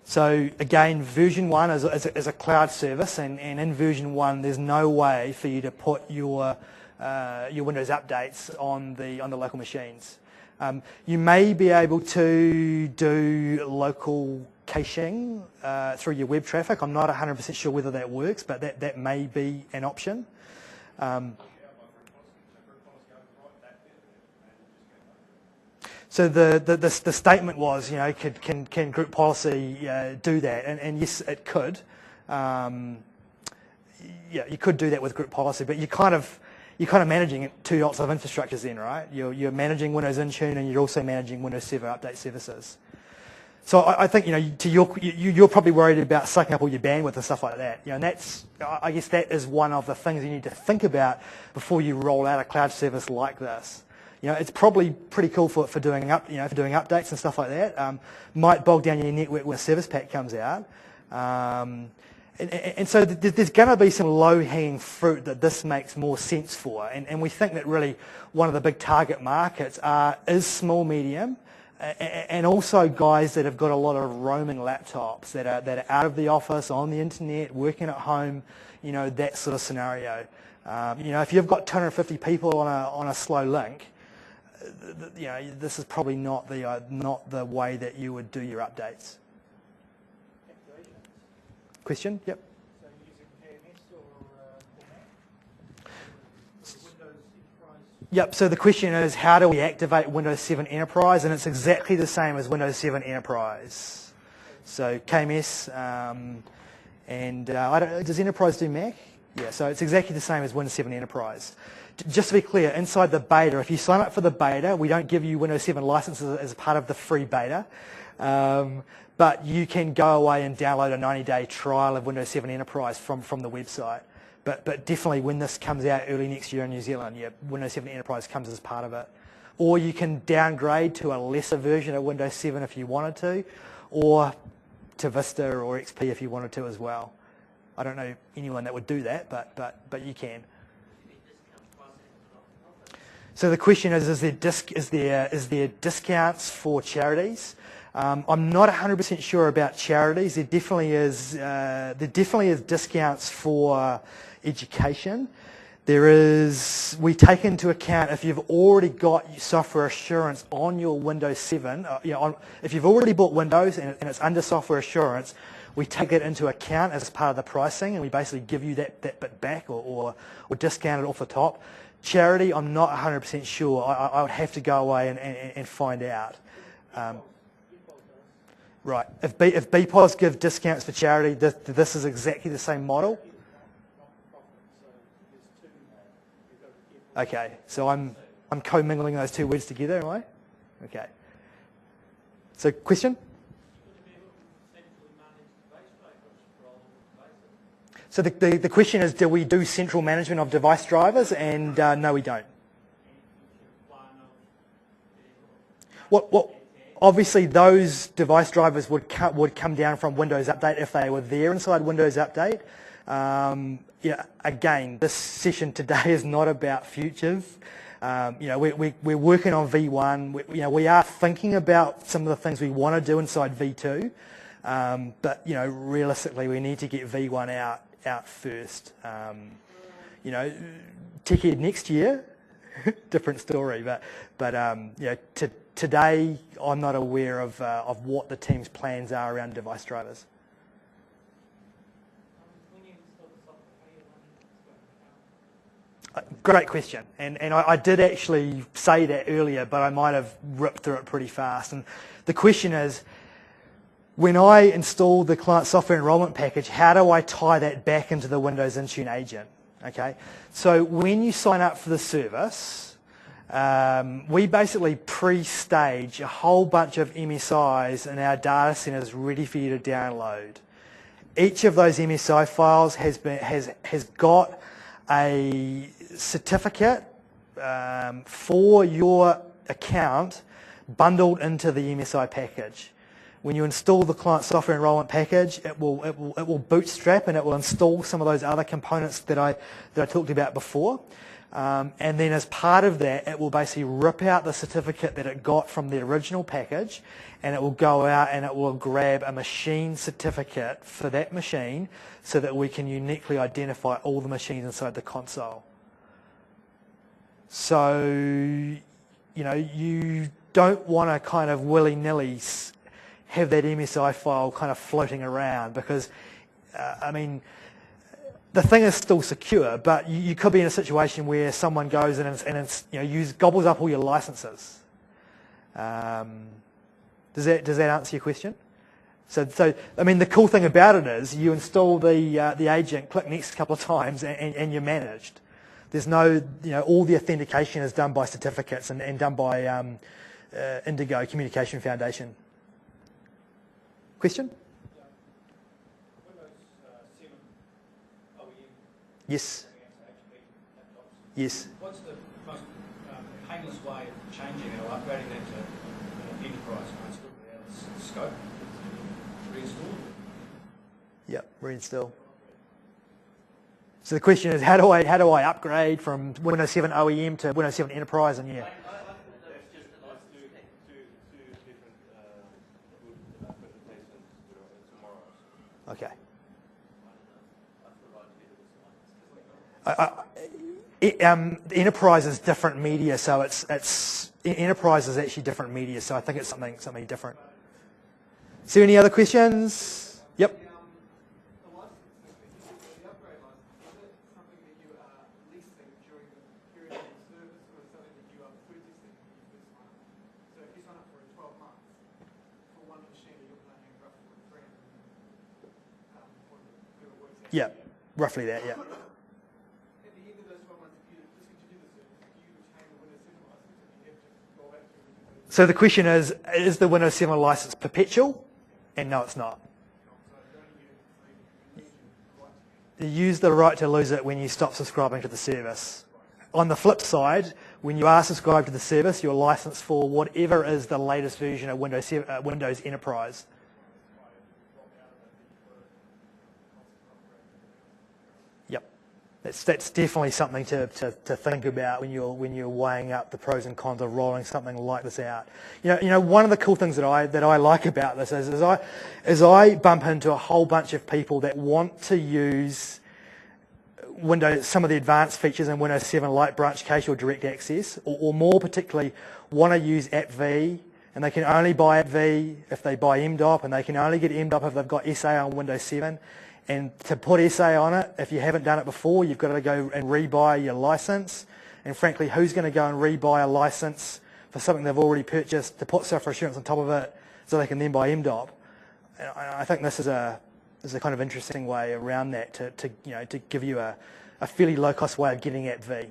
So again, version 1 is a cloud service, and in version 1 there's no way for you to put your Windows updates on the local machines. You may be able to do local caching through your web traffic. I'm not 100% sure whether that works, but that may be an option. So the statement was, can group policy do that? And yes, it could. You could do that with group policy, but you're kind of managing two lots of infrastructures then, right? You're managing Windows Intune, and you're also managing Windows Server update services. So I think you're probably worried about sucking up all your bandwidth and stuff like that. And I guess that is one of the things you need to think about before you roll out a cloud service like this. It's probably pretty cool for doing updates and stuff like that. Might bog down your network when a service pack comes out. And so there's going to be some low-hanging fruit that this makes more sense for. And we think that really one of the big target markets is small, medium, and also guys that have got a lot of roaming laptops that are out of the office, on the internet, working at home, that sort of scenario. If you've got 250 people on a slow link, this is probably not the way that you would do your updates. Question? Yep. So using KMS or Windows Enterprise? Yep. So the question is, how do we activate Windows 7 Enterprise? And it's exactly the same as Windows 7 Enterprise. So KMS, does Enterprise do Mac? Yeah. So it's exactly the same as Windows 7 Enterprise. Just to be clear, inside the beta, if you sign up for the beta, we don't give you Windows 7 licenses as part of the free beta. But you can go away and download a 90-day trial of Windows 7 Enterprise from the website. But definitely when this comes out early next year in New Zealand, Windows 7 Enterprise comes as part of it. Or you can downgrade to a lesser version of Windows 7 if you wanted to, or to Vista or XP if you wanted to as well. I don't know anyone that would do that, but you can. So the question is there discounts for charities? I'm not 100% sure about charities. There definitely is discounts for education. We take into account if you've already got software assurance on your Windows 7, if you've already bought Windows and it's under software assurance, we take it into account as part of the pricing, and we basically give you that bit back or discount it off the top. Charity, I'm not 100% sure. I would have to go away and find out. Right. If BPOS give discounts for charity, this is exactly the same model. Okay, so I'm commingling those two words together, am I? Okay. So, question? So the question is, do we do central management of device drivers? And no, we don't. Well, obviously those device drivers would come down from Windows Update if they were there inside Windows Update. Again, this session today is not about futures. We're working on V1. We are thinking about some of the things we want to do inside V2, but realistically, we need to get V1 out first. Techhead next year, different story. But today, I'm not aware of what the team's plans are around device drivers. Great question, and I did actually say that earlier, but I might have ripped through it pretty fast. And the question is, when I install the client software enrollment package, how do I tie that back into the Windows Intune agent? Okay, so when you sign up for the service, we basically pre-stage a whole bunch of MSIs in our data centers ready for you to download. Each of those MSI files has got a certificate for your account bundled into the MSI package. When you install the client software enrollment package, it will bootstrap and it will install some of those other components that I talked about before. And then as part of that, it will basically rip out the certificate that it got from the original package, and it will go out and it will grab a machine certificate for that machine so that we can uniquely identify all the machines inside the console. So, you don't want to kind of willy-nilly have that MSI file kind of floating around because, the thing is still secure, but you could be in a situation where someone goes and gobbles up all your licenses. Does that answer your question? So the cool thing about it is you install the agent, click next a couple of times, and you're managed. There's no, all the authentication is done by certificates and done by Indigo Communication Foundation. Question? Yes. Yes. What's the most painless way of changing it or upgrading that to enterprise? Can I still put out its scope? Reinstall? Yep, reinstall. So the question is, how do I upgrade from Windows 7 OEM to Windows 7 Enterprise? And yeah. Okay. Enterprise is different media, so Enterprise is actually different media, so I think it's something different. Is there any other questions? Yep. Yeah, roughly that, yeah. So the question is the Windows 7 license perpetual? And no, it's not. You use the right to lose it when you stop subscribing to the service. On the flip side, when you are subscribed to the service, you're licensed for whatever is the latest version of Windows Enterprise. Yep, that's definitely something to think about when you're weighing up the pros and cons of rolling something like this out. You know, one of the cool things that I like about this is I bump into a whole bunch of people that want to use some of the advanced features in Windows 7 like branch cache or direct access, or more particularly want to use AppV, and they can only buy AppV if they buy MDOP, and they can only get MDOP if they've got SA on Windows 7. And to put SA on it, if you haven't done it before, you've got to go and rebuy your license. And frankly, who's going to go and rebuy a license for something they've already purchased to put software assurance on top of it so they can then buy MDOP? And I think this is a kind of interesting way around that to give you a fairly low-cost way of getting at V.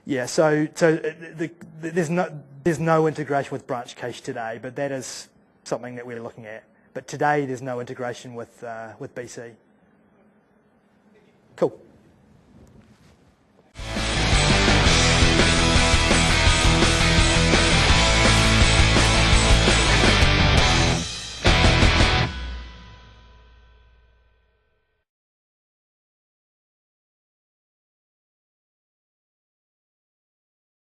Yeah, so there's no integration with branch cache today, but that is something that we're looking at. But today there's no integration with BC. Cool.